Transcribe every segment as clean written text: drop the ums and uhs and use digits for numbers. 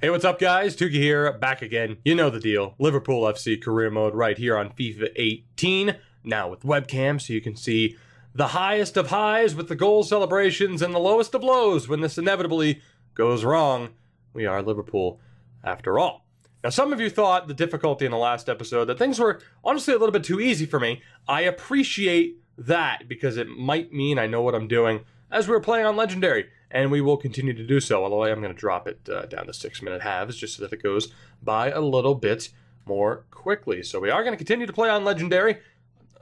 Hey, what's up, guys? Tuki here, back again. You know the deal. Liverpool FC career mode right here on FIFA 18. Now with webcam, so you can see the highest of highs with the goal celebrations and the lowest of lows when this inevitably goes wrong. We are Liverpool, after all. Now, some of you thought the difficulty in the last episode, that things were honestly a little bit too easy for me. I appreciate that, because it might mean I know what I'm doing as we were playing on Legendary. And we will continue to do so, although I am going to drop it down to 6-minute halves just so that it goes by a little bit more quickly. So we are going to continue to play on Legendary.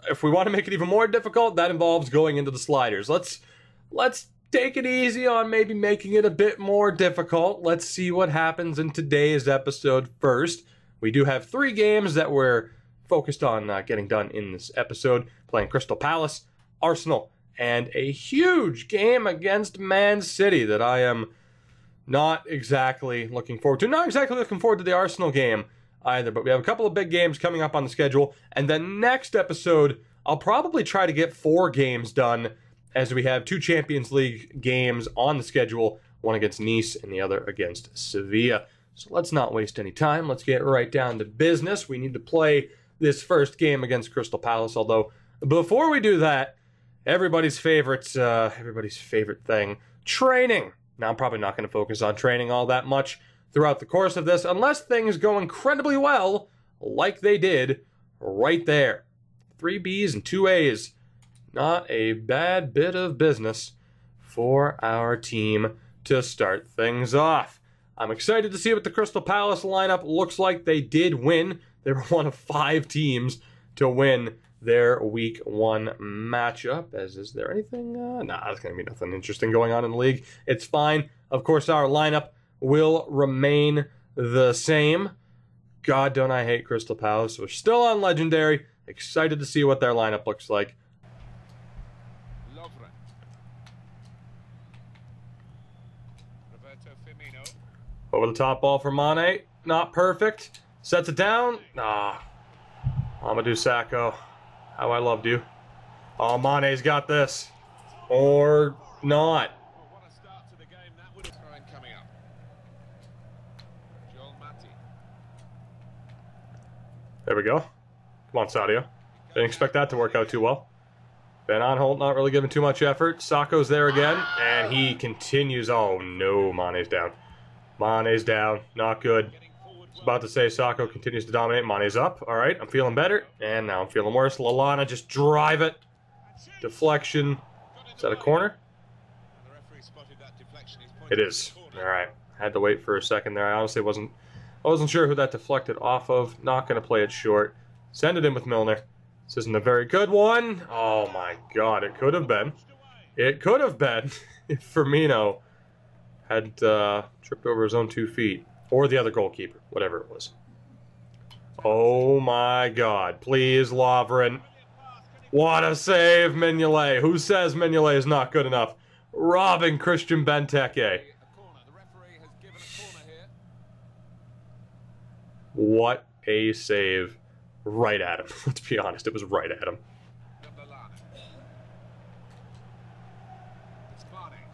If we want to make it even more difficult, that involves going into the sliders. Let's take it easy on maybe making it a bit more difficult. Let's see what happens in today's episode first. We do have 3 games that we're focused on getting done in this episode. Playing Crystal Palace, Arsenal, and a huge game against Man City that I am not exactly looking forward to. Not exactly looking forward to the Arsenal game either, but we have a couple of big games coming up on the schedule. And then next episode, I'll probably try to get 4 games done, as we have 2 Champions League games on the schedule, one against Nice and the other against Sevilla. So let's not waste any time. Let's get right down to business. We need to play this first game against Crystal Palace, although before we do that, everybody's favorite thing, training. Now, I'm probably not going to focus on training all that much throughout the course of this, unless things go incredibly well, like they did right there. 3 Bs and 2 As. Not a bad bit of business for our team to start things off. I'm excited to see what the Crystal Palace lineup looks like. They did win. They were one of 5 teams to win their week 1 matchup. Is there anything? Nah, there's going to be nothing interesting going on in the league. It's fine. Of course, our lineup will remain the same. God, don't I hate Crystal Palace. We're still on Legendary. Excited to see what their lineup looks like. Over the top ball for Mane. Not perfect. Sets it down. Amadou Sakho. How I loved you. Oh, Mane's got this. Or not. There we go. Come on, Sadio. Didn't expect that to work out too well. Van Aanholt not really giving too much effort. Sakho's there again. And he continues. Oh, no. Mane's down. Mane's down. Not good. About to say Sakho continues to dominate. Mane's up. All right, I'm feeling better. And now I'm feeling worse. Lallana, just drive it. Deflection. Is that a corner? It is. All right. Had to wait for a second there. I honestly wasn't sure who that deflected off of. Not going to play it short. Send it in with Milner. This isn't a very good one. Oh, my God. It could have been. It could have been if Firmino had tripped over his own 2 feet. Or the other goalkeeper, whatever it was. Oh my God. Please, Lovren. What a save, Mignolet. Who says Mignolet is not good enough? Robbing Christian Benteke. What a save. Right at him. Let's be honest, it was right at him.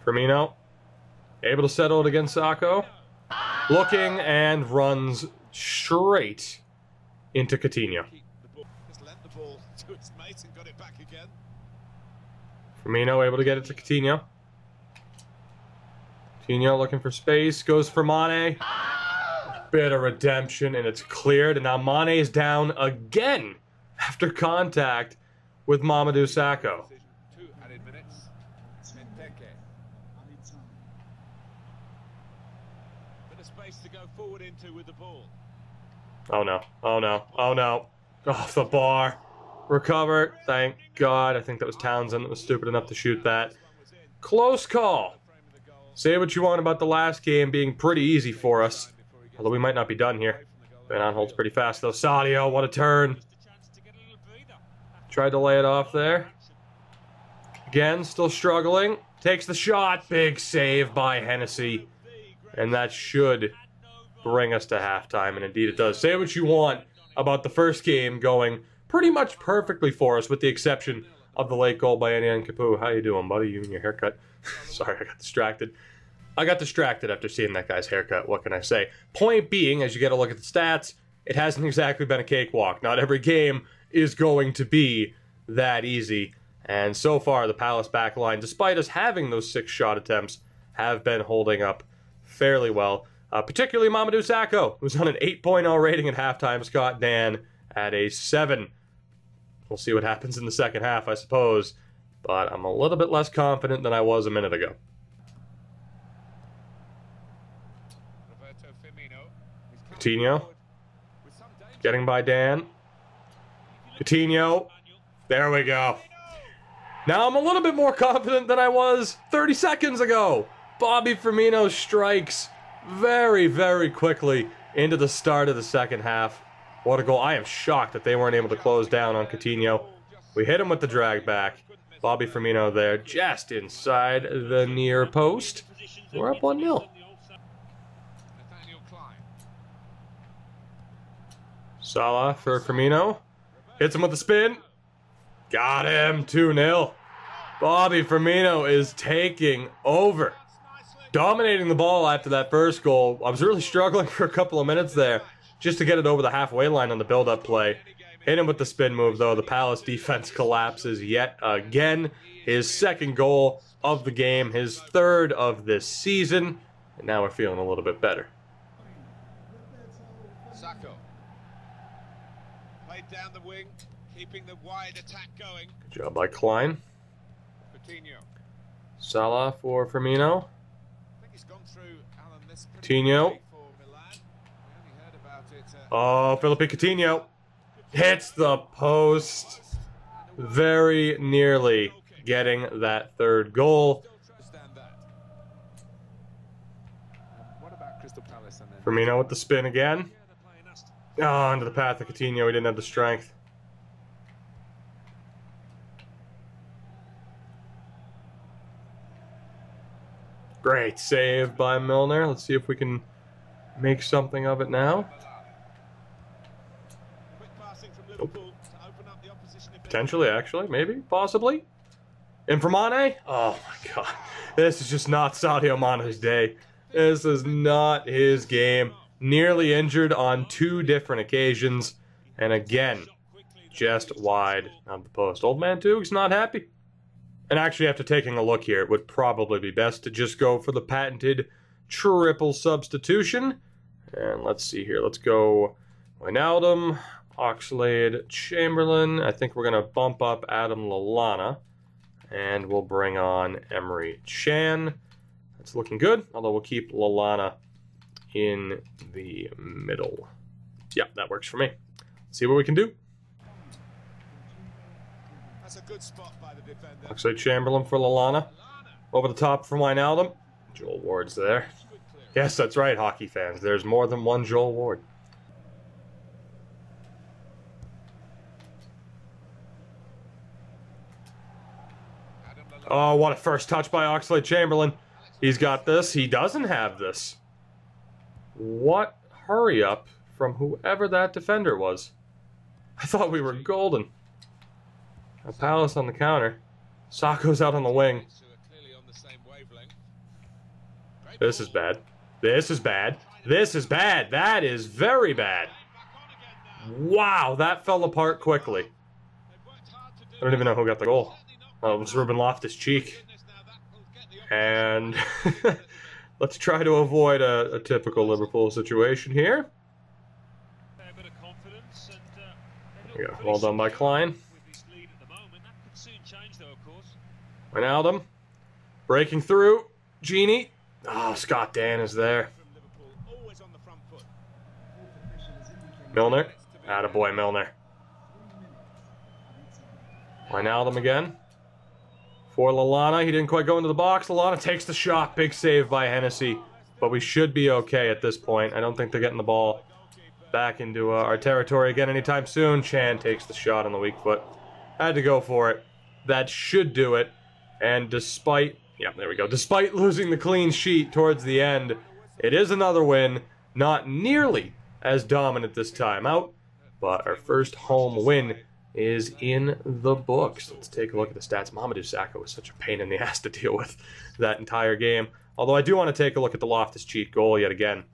Firmino. Able to settle it against Sakho. Looking and runs straight into Coutinho. Firmino able to get it to Coutinho. Coutinho looking for space. Goes for Mane. Bit of redemption, and it's cleared. And now Mane is down again after contact with Mamadou Sakho. Oh no, oh no, oh no. Off the bar. Recover, thank God. I think that was Townsend that was stupid enough to shoot that. Close call. Say what you want about the last game being pretty easy for us. Although we might not be done here. Van Aanholt's pretty fast though. Sadio, what a turn. Tried to lay it off there. Again, still struggling. Takes the shot. Big save by Hennessy. And that should bring us to halftime, and indeed it does. Say what you want about the first game going pretty much perfectly for us, with the exception of the late goal by Anyan Capu. How you doing, buddy? You and your haircut. Sorry, I got distracted. I got distracted after seeing that guy's haircut. What can I say? Point being, as you get a look at the stats, it hasn't exactly been a cakewalk. Not every game is going to be that easy. And so far, the Palace backline, despite us having those 6 shot attempts, have been holding up fairly well. Particularly Mamadou Sakho, who's on an 8.0 rating at halftime. Scott Dan at a 7. We'll see what happens in the second half, I suppose. But I'm a little bit less confident than I was a minute ago. Coutinho. Getting by Dan. Coutinho. There we go. Now I'm a little bit more confident than I was 30 seconds ago. Bobby Firmino strikes very, very quickly into the start of the second half. What a goal. I am shocked that they weren't able to close down on Coutinho. We hit him with the drag back. Bobby Firmino there just inside the near post. We're up 1-0. Salah for Firmino. Hits him with the spin. Got him. 2-0. Bobby Firmino is taking over. Dominating the ball after that first goal. I was really struggling for a couple of minutes there just to get it over the halfway line on the build-up play. Hit him with the spin move, though. The Palace defense collapses yet again. His second goal of the game, his third of this season. And now we're feeling a little bit better. Sakho. Played down the wing, keeping the wide attack going. Good job by Klein. Coutinho. Salah for Firmino. He's gone through Alan this Coutinho. for Milan. We only heard about it, Oh, Philippe Coutinho. Hits the post. Very nearly getting that third goal. Firmino with the spin again. Oh, into the path of Coutinho. He didn't have the strength. Great save by Milner. Let's see if we can make something of it now. Potentially, actually. Maybe. Possibly. In for Mane? Oh, my God. This is just not Sadio Mane's day. This is not his game. Nearly injured on 2 different occasions. And again, just wide of the post. Old man Toog's not happy. And actually, after taking a look here, it would probably be best to just go for the patented triple substitution. And let's see here. Let's go Wijnaldum, Oxlade, Chamberlain. I think we're going to bump up Adam Lallana. And we'll bring on Emery Chan. That's looking good, although we'll keep Lallana in the middle. Yeah, that works for me. Let's see what we can do. That's a good spot by the defender. Oxlade Chamberlain for Lallana. Over the top for Wijnaldum. Joel Ward's there. Yes, that's right, hockey fans. There's more than one Joel Ward. Oh, what a first touch by Oxlade Chamberlain. He's got this. He doesn't have this. What hurry up from whoever that defender was. I thought we were golden. A Palace on the counter. Sakho's out on the wing. This is bad. This is bad. This is bad. That is very bad. Wow, that fell apart quickly. I don't even know who got the goal. Oh, it was Ruben Loftus-Cheek. And let's try to avoid a typical Liverpool situation here. There we go. Well done by Klein. Wijnaldum. Breaking through. Genie. Oh, Scott Dan is there. Milner. Attaboy, Milner. Wijnaldum again. For Lallana, he didn't quite go into the box. Lallana takes the shot. Big save by Hennessy. But we should be okay at this point. I don't think they're getting the ball back into our territory again anytime soon. Chan takes the shot on the weak foot. Had to go for it. That should do it. And despite... yeah, there we go. Despite losing the clean sheet towards the end, it is another win. Not nearly as dominant this time out. But our first home win is in the books. Let's take a look at the stats. Mamadou Sakho was such a pain in the ass to deal with that entire game. Although I do want to take a look at the Loftus-Cheek goal yet again,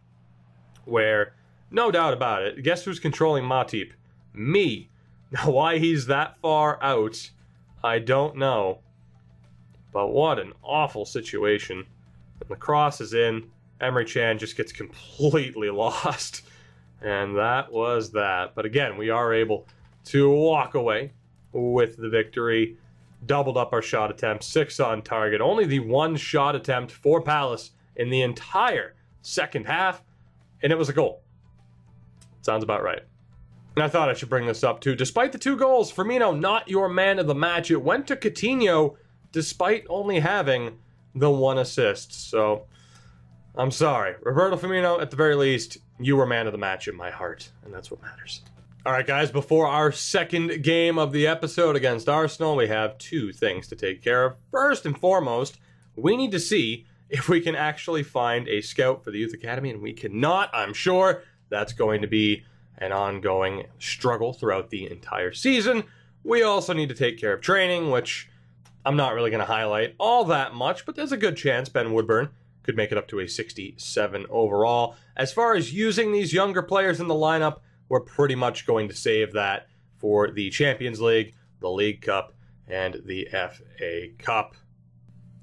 where, no doubt about it, guess who's controlling Matip? Me. Now, why he's that far out, I don't know. But what an awful situation. And the cross is in. Emre Can just gets completely lost. And that was that. But again, we are able to walk away with the victory. Doubled up our shot attempts, 6 on target. Only the 1 shot attempt for Palace in the entire second half. And it was a goal. Sounds about right. And I thought I should bring this up too. Despite the 2 goals, Firmino not your man of the match. It went to Coutinho despite only having the 1 assist. So, I'm sorry. Roberto Firmino, at the very least, you were man of the match in my heart. And that's what matters. Alright guys, before our second game of the episode against Arsenal, we have 2 things to take care of. First and foremost, we need to see if we can actually find a scout for the Youth Academy, and we cannot, I'm sure. That's going to be an ongoing struggle throughout the entire season. We also need to take care of training, which I'm not really going to highlight all that much, but there's a good chance Ben Woodburn could make it up to a 67 overall. As far as using these younger players in the lineup, we're pretty much going to save that for the Champions League, the League Cup, and the FA Cup.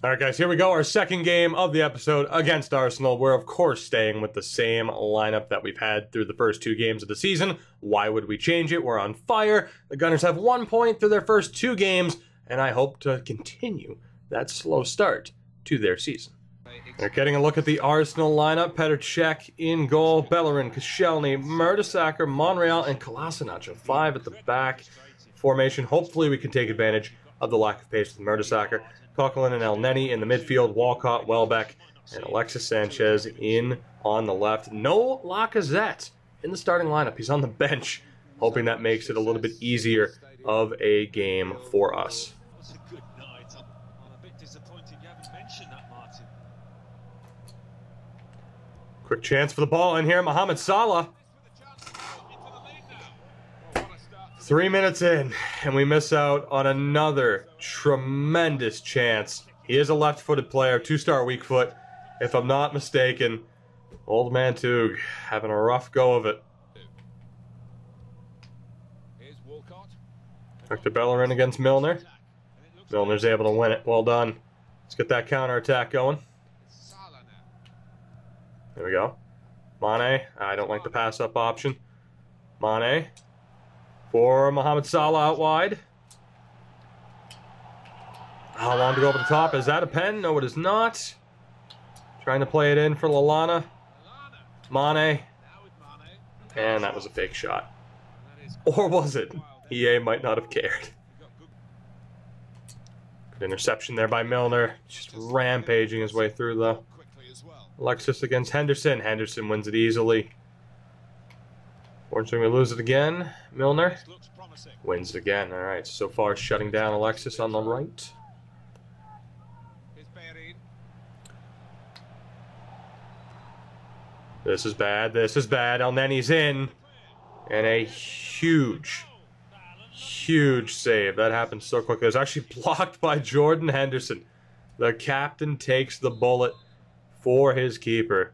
Alright guys, here we go, our second game of the episode against Arsenal. We're of course staying with the same lineup that we've had through the first 2 games of the season. Why would we change it? We're on fire. The Gunners have 1 point through their first 2 games, and I hope to continue that slow start to their season. They're getting a look at the Arsenal lineup. Petr Cech in goal. Bellerin, Koscielny, Mertesacker, Monreal, and Kolasinac. A 5 at the back formation. Hopefully we can take advantage of the lack of pace with Mertesacker. Coquelin and El Neni in the midfield. Walcott, Welbeck, and Alexis Sanchez in on the left. No Lacazette in the starting lineup. He's on the bench, hoping that makes it a little bit easier of a game for us. Quick chance for the ball in here. Mohamed Salah. 3 minutes in, and we miss out on another tremendous chance. He is a left-footed player, 2-star weak foot, if I'm not mistaken. Old man Tug having a rough go of it. Hector Bellerin against Milner. Milner's able to win it. Well done. Let's get that counter-attack going. There we go. Mane. I don't like the pass-up option. Mane. For Mohamed Salah out wide. How long to go over the top? Is that a pen? No, it is not. Trying to play it in for Lallana. Mane. And that was a fake shot. Or was it? EA might not have cared. Good interception there by Milner. Just rampaging his way through, though. Alexis against Henderson. Henderson wins it easily. Fortunately, we lose it again. Milner wins it again. All right, so far shutting down Alexis on the right. This is bad. This is bad. El Neni's in. And a huge save. That happened so quickly. It was actually blocked by Jordan Henderson. The captain takes the bullet for his keeper.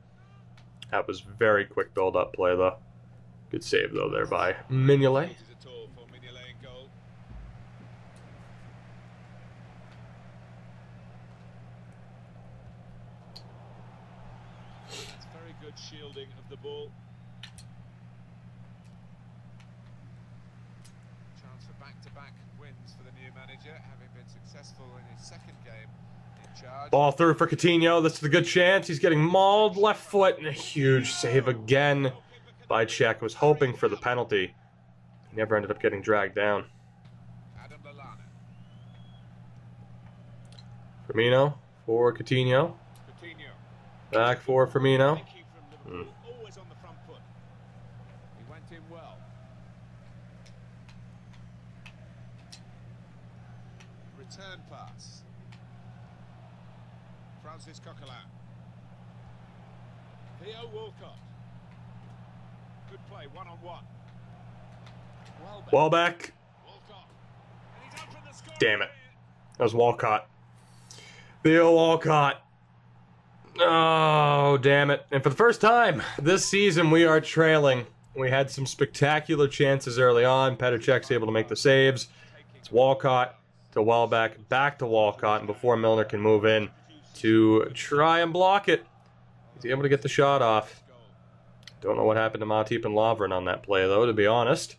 That was very quick build-up play, though. Good save, though, there by Mignolet. Very good shielding of the ball. Chance for back-to-back wins for the new manager, having been successful in his second game. Ball through for Coutinho. This is a good chance. He's getting mauled. Left foot. And a huge save again by Cech. Was hoping for the penalty. He never ended up getting dragged down. Firmino for Coutinho. Back for Firmino. Always on the front foot. He went in well. Return pass. Francis Coquelin. Theo Walcott. Good play, one-on-one. Welbeck. Damn it. That was Walcott. Theo Walcott. Oh, damn it. And for the first time this season, we are trailing. We had some spectacular chances early on. Petr Cech's able to make the saves. It's Walcott to Welbeck, back to Walcott, and before Milner can move in to try and block it, he's able to get the shot off. Don't know what happened to Matip and Lovren on that play, though, to be honest.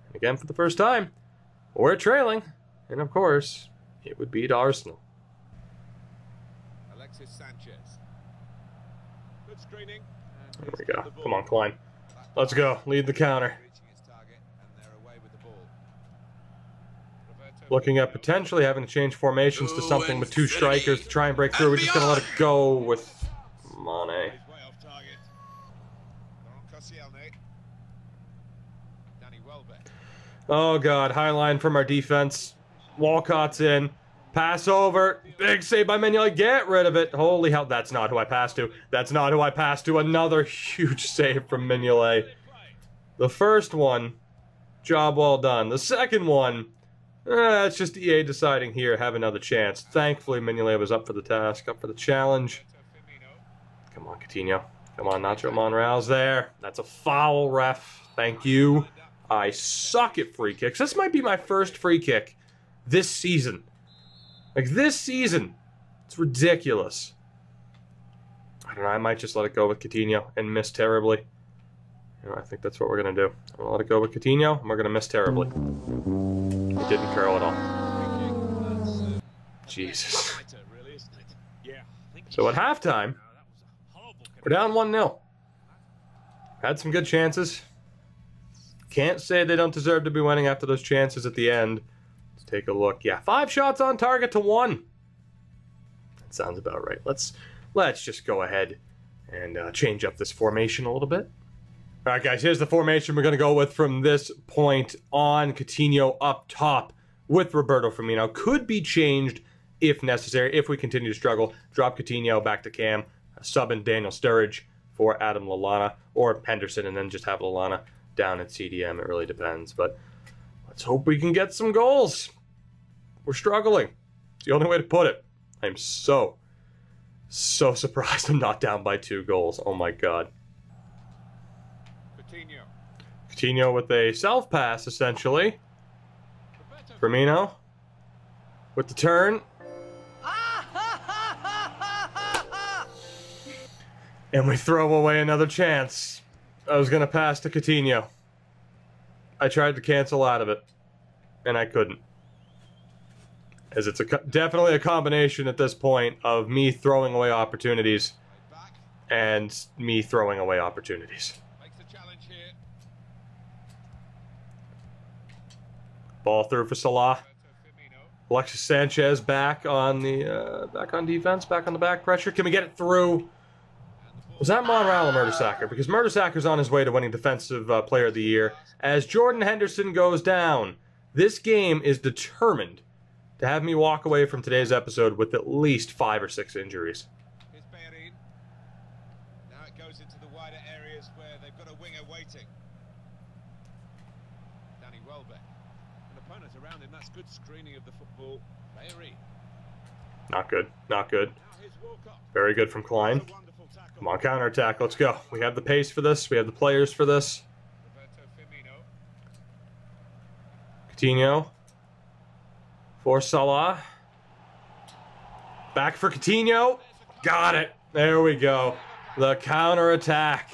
And again, for the first time, we're trailing. And, of course, it would beat Arsenal. Sanchez. Good screening. There we go. Come on, Klein. Let's go. Lead the counter. Looking at potentially having to change formations to something with two strikers to try and break through. We're just going to let it go with Mane. Oh, God. High line from our defense. Walcott's in. Pass over. Big save by Mignolet. Get rid of it. Holy hell. That's not who I passed to. That's not who I passed to. Another huge save from Mignolet. The first one, job well done. The second one, it's just EA deciding here, have another chance. Thankfully, Mignolet was up for the task, up for the challenge. Come on, Coutinho. Come on, Nacho Monreal's there. That's a foul, ref. Thank you. I suck at free kicks. This might be my first free kick this season. Like, this season. It's ridiculous. I don't know, I might just let it go with Coutinho and miss terribly. You know, I think that's what we're going to do. I'm going to let it go with Coutinho, and we're going to miss terribly. It didn't curl at all. Jesus. So at halftime, we're down 1-0. Had some good chances. Can't say they don't deserve to be winning after those chances at the end. Let's take a look. Yeah, 5 shots on target to 1. That sounds about right. Let's just go ahead and change up this formation a little bit. All right, guys, here's the formation we're going to go with from this point on. Coutinho up top with Roberto Firmino. Could be changed if necessary, if we continue to struggle. Drop Coutinho back to Cam, sub in Daniel Sturridge for Adam Lallana, or Henderson, and then just have Lallana down at CDM. It really depends, but let's hope we can get some goals. We're struggling. It's the only way to put it. I'm so surprised I'm not down by 2 goals. Oh, my God. Coutinho with a self-pass, essentially. Firmino with the turn. And we throw away another chance. I was going to pass to Coutinho. I tried to cancel out of it, and I couldn't. As it's definitely a combination at this point of me throwing away opportunities and me throwing away opportunities. Ball through for Salah. Alexis Sanchez back on the back on defense, back on the back pressure. Can we get it through? Was that Monreal or Mertesacker? Because Mertesacker's on his way to winning Defensive Player of the Year. As Jordan Henderson goes down, this game is determined to have me walk away from today's episode with at least 5 or 6 injuries. Now it goes into the wider areas where they've got a winger waiting. Danny Welbeck. An opponent around him, that's good screening of the football. Bayeri. Not good, not good. Very good from Klein. Come on, counter-attack, let's go. We have the pace for this, we have the players for this. Coutinho. For Salah. Back for Coutinho. Got it. There we go. The counter-attack.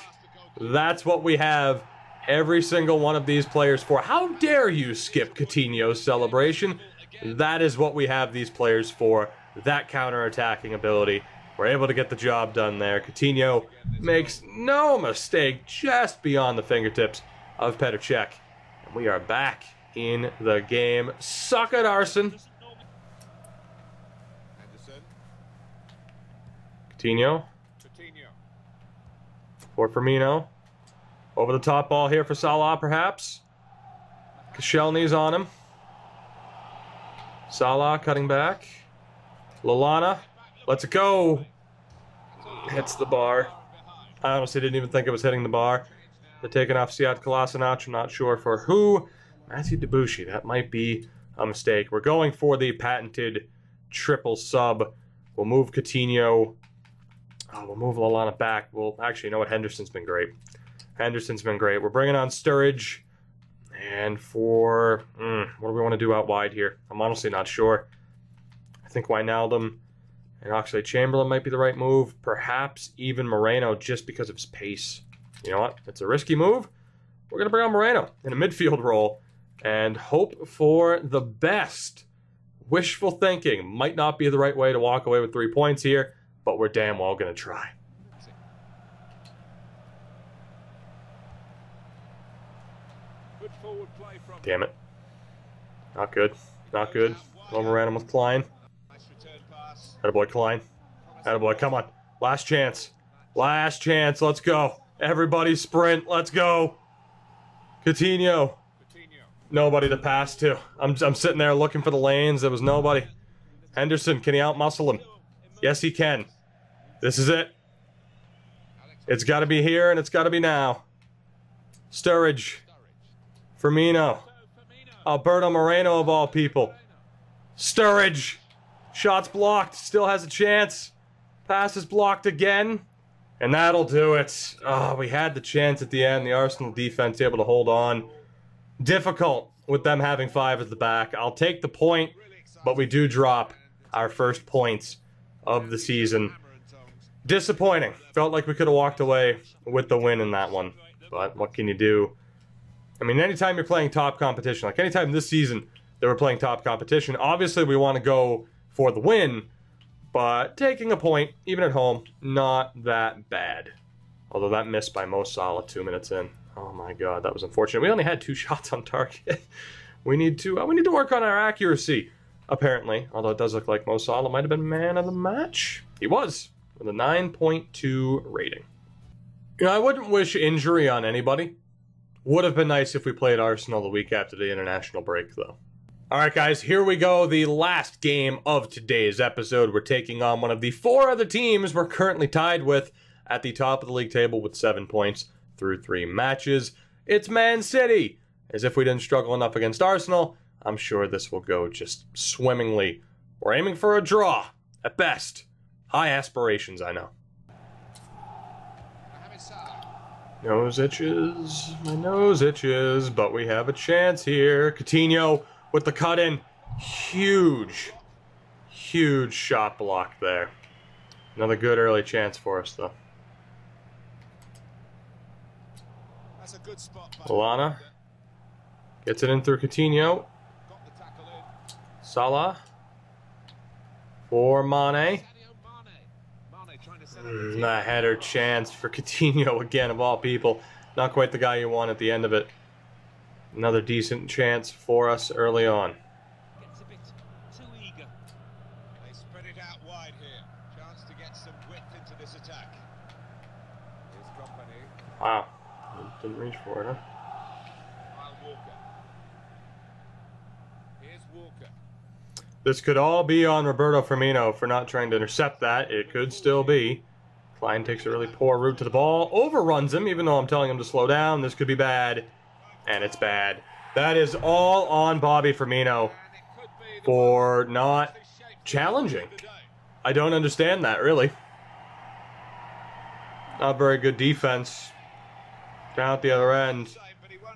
That's what we have every single one of these players for. How dare you skip Coutinho's celebration? That is what we have these players for. That counter-attacking ability. We're able to get the job done there. Coutinho makes no mistake, just beyond the fingertips of Petr Cech. And we are back in the game. Suck it, Arsene. Coutinho. For Firmino. Over the top ball here for Salah, perhaps. Koscielny's on him. Salah cutting back. Lallana. Let's go. Hits the bar. I honestly didn't even think it was hitting the bar. They're taking off Sead Kolasinac. I'm not sure for who. Matthew Debussy. That might be a mistake. We're going for the patented triple sub. We'll move Coutinho Oh, we'll move Lallana back. Well, actually, you know what? Henderson's been great. Henderson's been great. We're bringing on Sturridge. And for... what do we want to do out wide here? I'm honestly not sure. I think Wijnaldum and Oxlade-Chamberlain might be the right move. Perhaps even Moreno just because of his pace. You know what? It's a risky move. We're going to bring on Moreno in a midfield role and hope for the best. Wishful thinking might not be the right way to walk away with 3 points here, but we're damn well going to try. Good forward play from Damn it. Not good. Not good. Over random with Klein. nice return pass. Attaboy Klein. Attaboy, come on. Last chance. Last chance. Let's go. Everybody sprint. Let's go. Coutinho. Nobody to pass to. I'm sitting there looking for the lanes. There was nobody. Henderson, can he outmuscle him? Yes, he can. This is it. It's got to be here, and it's got to be now. Sturridge. Firmino. Alberto Moreno, of all people. Sturridge. Shot's blocked. Still has a chance. Pass is blocked again. And that'll do it. Oh, we had the chance at the end. The Arsenal defense able to hold on. Difficult with them having 5 at the back. I'll take the point, but we do drop our first points of the season. Disappointing. Felt like we could have walked away with the win in that one. But what can you do? I mean, anytime you're playing top competition, like anytime this season that we're playing top competition, obviously we want to go for the win, but taking a point, even at home, not that bad. Although that missed by Mo Salah 2 minutes in. Oh my god, that was unfortunate. We only had 2 shots on target. we need to work on our accuracy, apparently. Although it does look like Mo Salah might have been man of the match. He was, with a 9.2 rating. You know, I wouldn't wish injury on anybody. Would have been nice if we played Arsenal the week after the international break, though. Alright guys, here we go. The last game of today's episode. We're taking on one of the 4 other teams we're currently tied with at the top of the league table with 7 points through 3 matches. It's Man City. As if we didn't struggle enough against Arsenal, I'm sure this will go just swimmingly. We're aiming for a draw, at best. High aspirations, I know. Nose itches, my nose itches, but we have a chance here. Coutinho with the cut in. Huge, huge shot block there. Another good early chance for us, though. That's a good spot. Lallana gets it in through Coutinho. Salah for Mane. A header chance for Coutinho again, of all people. Not quite the guy you want at the end of it. Another decent chance for us early on. Gets a bit too eager. They spread it out wide here. Chance to get some width into this attack. Here's Company. Wow. Didn't reach for it, huh? Walker. Here's Walker. This could all be on Roberto Firmino for not trying to intercept that. It could still be. Klein takes a really poor route to the ball. Overruns him, even though I'm telling him to slow down. This could be bad. And it's bad. That is all on Bobby Firmino for not challenging. I don't understand that, really. Not very good defense. Down at the other end.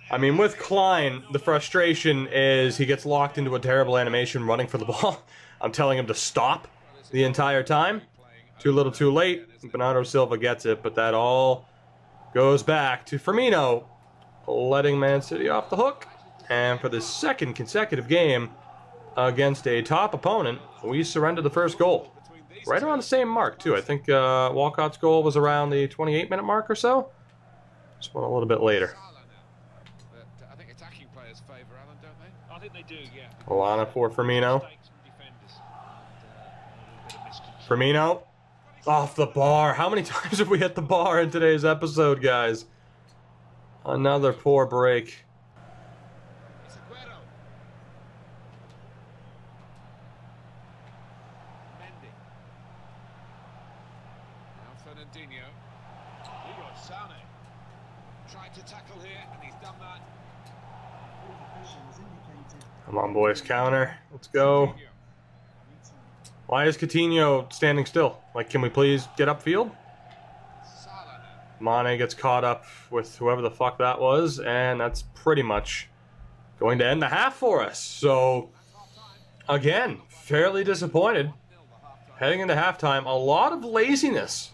I mean, with Klein, the frustration is he gets locked into a terrible animation running for the ball. I'm telling him to stop the entire time. Too little, too late. Bernardo Silva gets it, but that all goes back to Firmino, letting Man City off the hook. And for the second consecutive game against a top opponent, we surrender the first goal. Right around the same mark, too. I think Walcott's goal was around the 28-minute mark or so. Just one a little bit later. I think attacking players favour Alan, don't they? I think they do, yeah. Lallana for Firmino. Firmino. Off the bar. How many times have we hit the bar in today's episode, guys? Another poor break. Tried to tackle here, and he's done that. Come on, boys. Counter. Let's go. Why is Coutinho standing still? Like, can we please get upfield? Mane gets caught up with whoever the fuck that was, and that's pretty much going to end the half for us. So, again, fairly disappointed. Heading into halftime, a lot of laziness.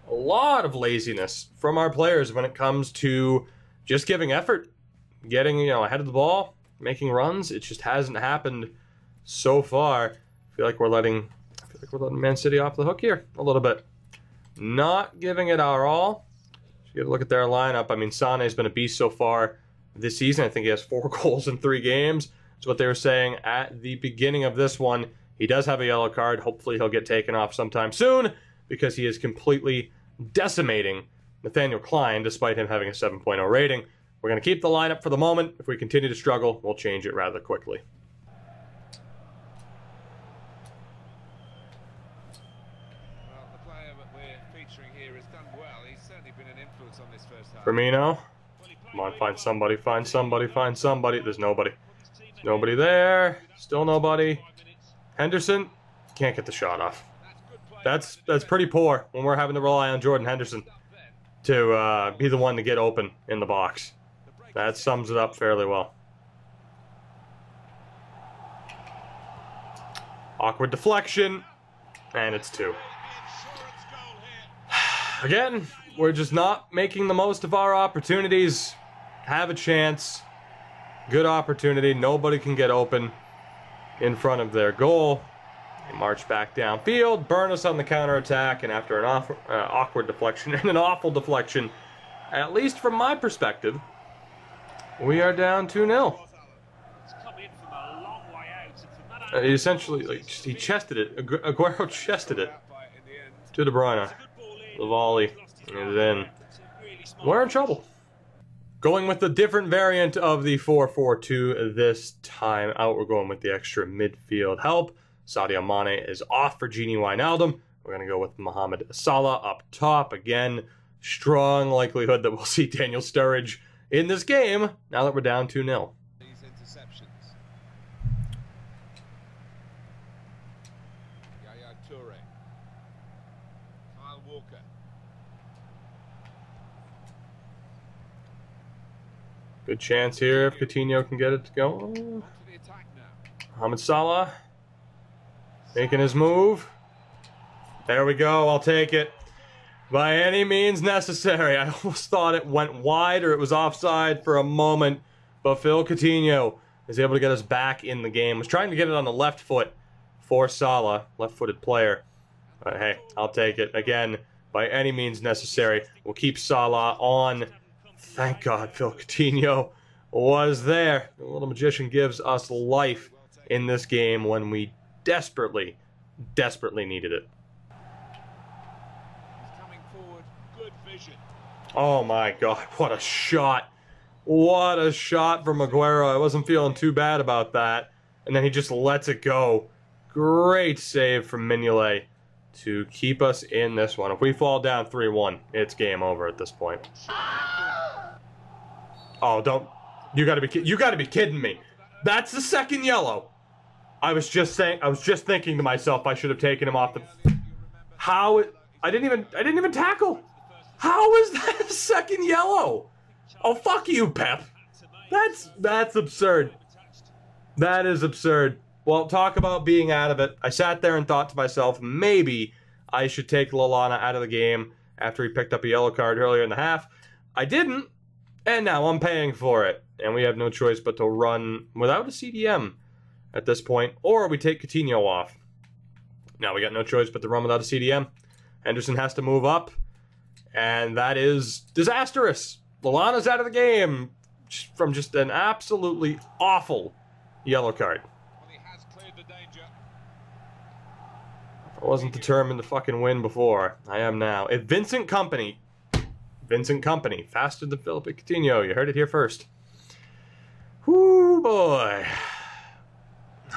A lot of laziness from our players when it comes to just giving effort, getting, ahead of the ball, making runs. It just hasn't happened so far. I feel like we're letting Man City off the hook here a little bit. Not giving it our all. You get a look at their lineup. I mean, Sane's been a beast so far this season. I think he has 4 goals in 3 games. That's what they were saying at the beginning of this one. He does have a yellow card. Hopefully he'll get taken off sometime soon because he is completely decimating Nathaniel Klein despite him having a 7.0 rating. We're going to keep the lineup for the moment. If we continue to struggle, we'll change it rather quickly. Firmino. Come on, find somebody, find somebody, find somebody. There's nobody. There's nobody there. Still nobody. Henderson. Can't get the shot off. That's pretty poor when we're having to rely on Jordan Henderson to be the one to get open in the box. That sums it up fairly well. Awkward deflection. And it's 2. Again, we're just not making the most of our opportunities. Have a chance. Good opportunity. Nobody can get open in front of their goal. They march back downfield, burn us on the counterattack, and after an awkward deflection and an awful deflection, at least from my perspective, we are down 2-0. He essentially, he chested it. Aguero chested it to De Bruyne. The volley is in. We're in trouble. Going with a different variant of the 4-4-2 this time out. We're going with the extra midfield help. Sadio Mane is off for Gini Wijnaldum. We're going to go with Mohamed Salah up top. Again, strong likelihood that we'll see Daniel Sturridge in this game now that we're down 2-0. Good chance here if Coutinho can get it to go. Mohamed Salah making his move. There we go. I'll take it. By any means necessary. I almost thought it went wide or it was offside for a moment. But Phil Coutinho is able to get us back in the game. Was trying to get it on the left foot for Salah. Left-footed player. But hey, I'll take it. Again, by any means necessary. We'll keep Salah on. Thank God Phil Coutinho was there. The little magician gives us life in this game when we desperately, desperately needed it. Oh my God, what a shot. What a shot from Aguero. I wasn't feeling too bad about that. And then he just lets it go. Great save from Mignolet to keep us in this one. If we fall down 3-1, it's game over at this point. Oh, don't. You gotta be kidding me. That's the second yellow. I was just thinking to myself I should have taken him off the. How? I didn't even tackle. How is that a second yellow? Oh, fuck you, Pep. That's absurd. That is absurd. Well, talk about being out of it. I sat there and thought to myself, maybe I should take Lallana out of the game after he picked up a yellow card earlier in the half. I didn't, and now I'm paying for it. And we have no choice but to run without a CDM at this point, or we take Coutinho off. Now we got no choice but to run without a CDM. Henderson has to move up, and that is disastrous. Lallana's out of the game from just an absolutely awful yellow card. I wasn't determined to fucking win before. I am now. If Vincent Kompany, faster than Philippe Coutinho. You heard it here first. Whoo, boy.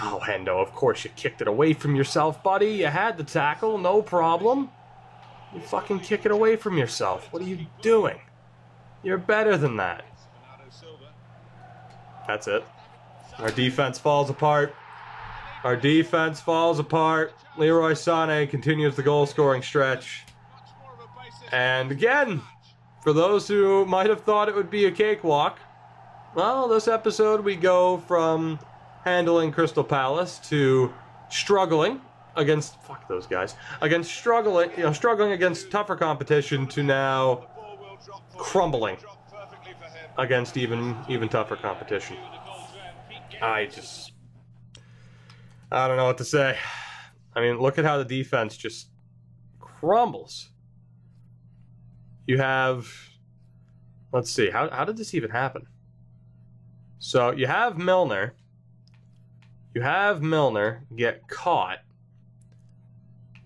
Oh, Hendo, of course you kicked it away from yourself, buddy. You had the tackle, no problem. You fucking kick it away from yourself. What are you doing? You're better than that. That's it. Our defense falls apart. Our defense falls apart. Leroy Sané continues the goal-scoring stretch. And again, For those who might have thought it would be a cakewalk, well, this episode we go from handling Crystal Palace to struggling against struggling against tougher competition to now crumbling against even tougher competition. I don't know what to say. I mean, look at how the defense just crumbles. You have, let's see, how did this even happen? So you have Milner get caught.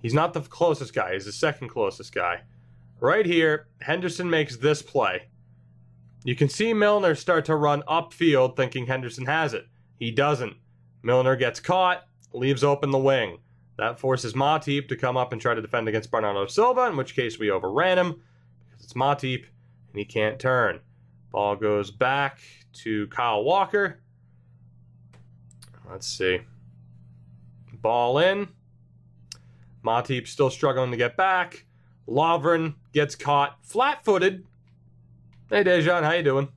He's not the closest guy, he's the second closest guy. Right here, Henderson makes this play. You can see Milner start to run upfield thinking Henderson has it. He doesn't. Milner gets caught, leaves open the wing. That forces Matip to come up and try to defend against Bernardo Silva, in which case we overran him. Because it's Matip, and he can't turn. Ball goes back to Kyle Walker. Let's see. Ball in. Matip still struggling to get back. Lovren gets caught flat-footed. Hey, Dejan, how you doing?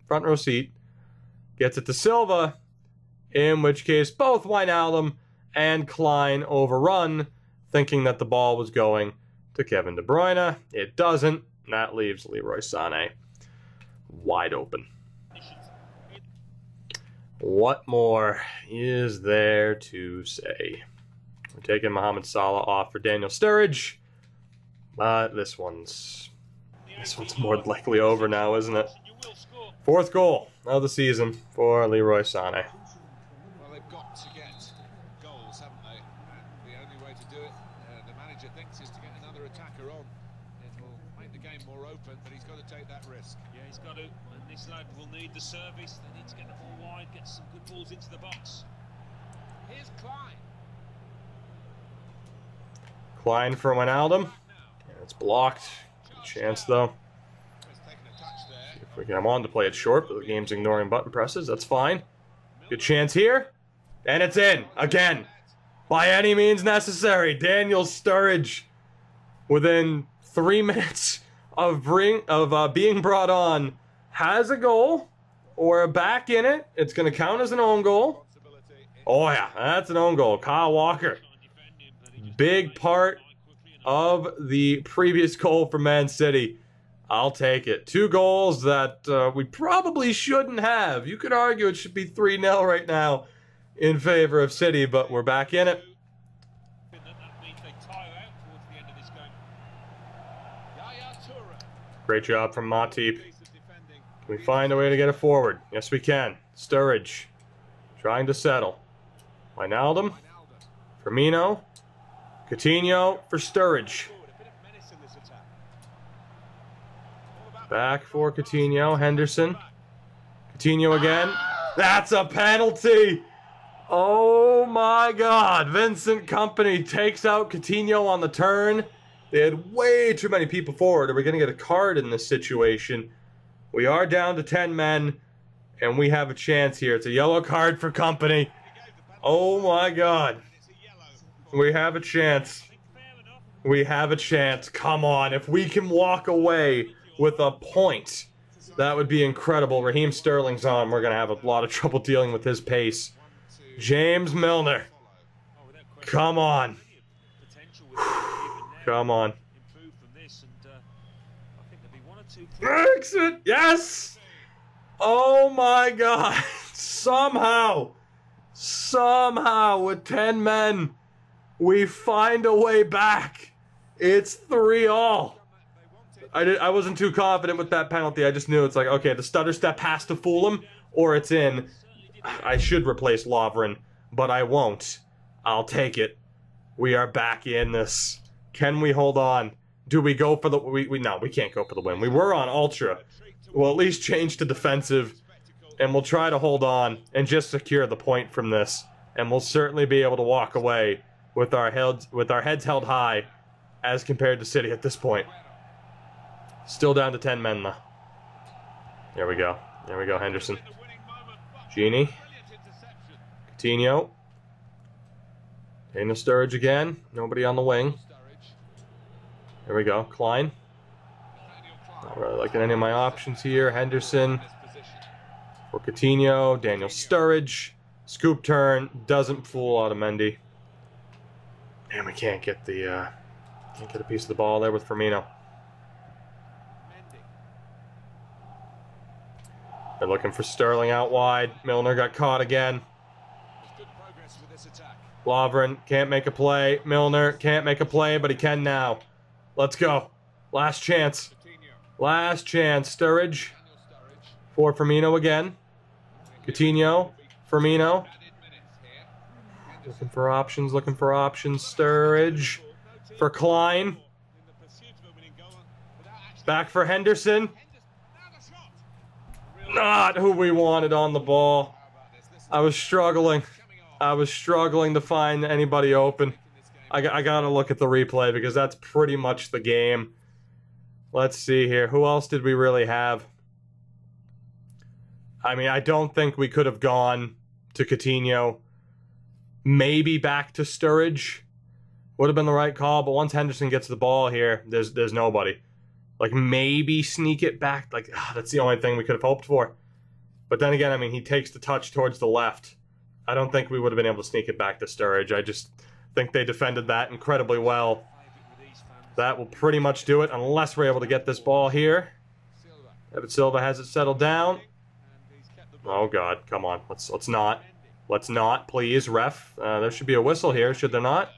Front row seat. Gets it to Silva, in which case both Wijnaldum and Klein overrun, thinking that the ball was going to Kevin De Bruyne. It doesn't. That leaves Leroy Sané wide open. What more is there to say? We're taking Mohamed Salah off for Daniel Sturridge, but this one's more than likely over now, isn't it? Fourth goal of the season for Leroy Sané. Well, they've got to get goals, haven't they? And the only way to do it, the manager thinks, is to get another attacker on. It will make the game more open, but he's got to take that risk. Yeah, he's got to. And this lad will need the service. They need to get the ball wide, get some good balls into the box. Here's Klein. Klein for Wijnaldum. Yeah, it's blocked. Good chance, though. If we get him on to play it short, but the game's ignoring button presses, that's fine. Good chance here. And it's in. Again. By any means necessary. Daniel Sturridge, within 3 minutes of being brought on, has a goal. Or back in it. It's going to count as an own goal. Oh, yeah. That's an own goal. Kyle Walker. Big part of the previous goal for Man City. I'll take it. 2 goals that we probably shouldn't have. You could argue it should be 3-0 right now in favor of City, but we're back in it. Great job from Matip. Can we find a way to get it forward? Yes, we can. Sturridge trying to settle. Wijnaldum. Firmino. Coutinho for Sturridge. Back for Coutinho. Henderson. Coutinho again. That's a penalty! Oh my God. Vincent Kompany takes out Coutinho on the turn. They had way too many people forward. Are we going to get a card in this situation? We are down to 10 men, and we have a chance here. It's a yellow card for Kompany. Oh my God. We have a chance. We have a chance. Come on. If we can walk away with a point, that would be incredible. Raheem Sterling's on. We're going to have a lot of trouble dealing with his pace. James Milner. Come on. Come on. Exit. Yes. Oh my God. Somehow with 10 men, we find a way back. It's 3-all. I wasn't too confident with that penalty. I just knew it's like, okay, the stutter step has to fool him, or it's in. I should replace Lovren, but I won't. I'll take it. We are back in this. Can we hold on? Do we go for the... No, we can't go for the win. We were on Ultra. We'll at least change to defensive, and we'll try to hold on and just secure the point from this. And we'll certainly be able to walk away with our heads held high as compared to City at this point. Still down to 10 men, though. There we go. There we go, Henderson. Genie. Coutinho. Daniel Sturridge again. Nobody on the wing. There we go. Klein. Not really looking at any of my options here. Henderson for Coutinho. Daniel Sturridge. Scoop turn. Doesn't fool Otamendi. And we can't get the can't get a piece of the ball there with Firmino. They're looking for Sterling out wide. Milner got caught again. Lovren can't make a play. Milner can't make a play, but he can now. Let's go. Last chance. Last chance. Sturridge for Firmino again. Coutinho. Firmino. Looking for options. Looking for options. Sturridge for Klein. Back for Henderson. Not who we wanted on the ball. I was struggling. I was struggling to find anybody open. I gotta look at the replay because that's pretty much the game. Let's see here. Who else did we really have? I mean, I don't think we could have gone to Coutinho. Maybe back to Sturridge. Would have been the right call, but once Henderson gets the ball here, there's nobody. Like, maybe sneak it back. Like, that's the only thing we could have hoped for. But then again, I mean, he takes the touch towards the left. I don't think we would have been able to sneak it back to Sturridge. I just think they defended that incredibly well. That will pretty much do it, unless we're able to get this ball here. David Silva has it settled down. Oh, God. Come on. Let's not. Let's not, please, ref. There should be a whistle here, should there not?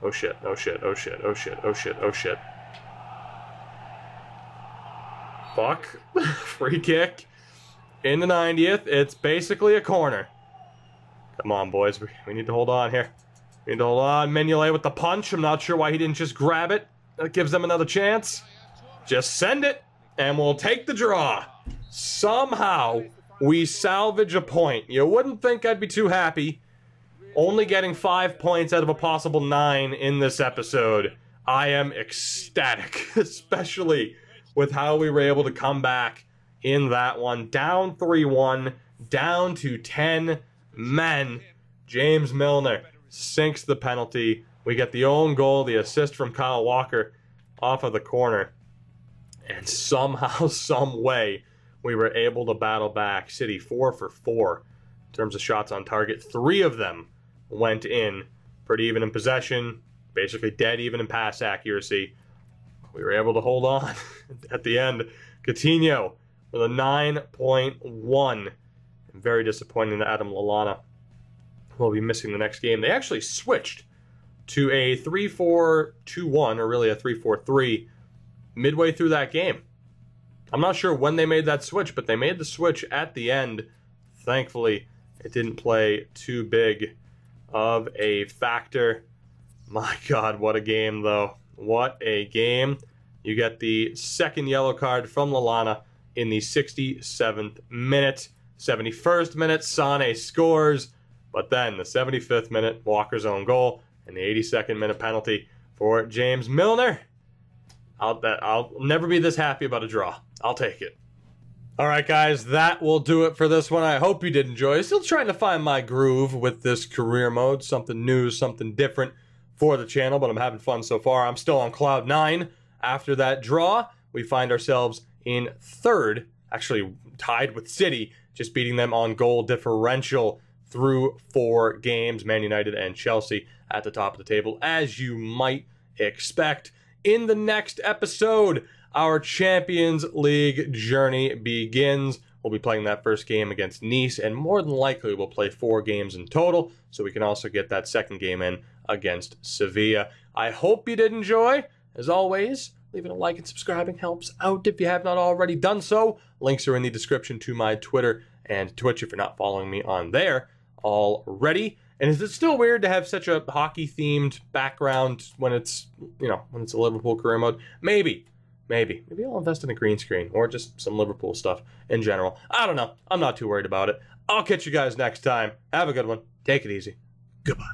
Oh, shit. Oh, shit. Oh, shit. Oh, shit. Oh, shit. Oh, shit. Fuck. Free kick. In the 90th. It's basically a corner. Come on, boys. We need to hold on here. We need to hold on. Mignolet with the punch. I'm not sure why he didn't just grab it. That gives them another chance. Just send it, and we'll take the draw. Somehow, we salvage a point. You wouldn't think I'd be too happy. Only getting 5 points out of a possible 9 in this episode. I am ecstatic, especially with how we were able to come back in that one. Down 3-1, down to 10 men. James Milner sinks the penalty. We get the own goal, the assist from Kyle Walker off of the corner. And somehow, some way, we were able to battle back. City 4 for 4 in terms of shots on target. 3 of them went in. Pretty even in possession. Basically dead even in pass accuracy. We were able to hold on at the end. Coutinho with a 9.1. Very disappointing that Adam Lallana will be missing the next game. They actually switched to a 3-4-2-1, or really a 3-4-3, midway through that game. I'm not sure when they made that switch, but they made the switch at the end. Thankfully, it didn't play too big of a factor. My God, what a game, though. What a game. You get the second yellow card from Lallana in the 67th minute. 71st minute, Sane scores. But then the 75th minute, Walker's own goal. And the 82nd minute penalty for James Milner. I'll never be this happy about a draw. I'll take it. Alright guys, that will do it for this one. I hope you did enjoy. Still trying to find my groove with this career mode. Something new, something different for the channel, but I'm having fun so far. I'm still on cloud 9. After that draw, we find ourselves in 3rd, actually tied with City, just beating them on goal differential through 4 games. Man United and Chelsea at the top of the table, as you might expect. In the next episode, our Champions League journey begins. We'll be playing that first game against Nice, and more than likely we'll play 4 games in total, so we can also get that second game in against Sevilla. I hope you did enjoy. As always, leaving a like and subscribing helps out if you have not already done so. Links are in the description to my Twitter and Twitch if you're not following me on there already. And is it still weird to have such a hockey-themed background when it's, when it's a Liverpool career mode? Maybe I'll invest in a green screen or just some Liverpool stuff in general. I don't know. I'm not too worried about it. I'll catch you guys next time. Have a good one. Take it easy. Goodbye.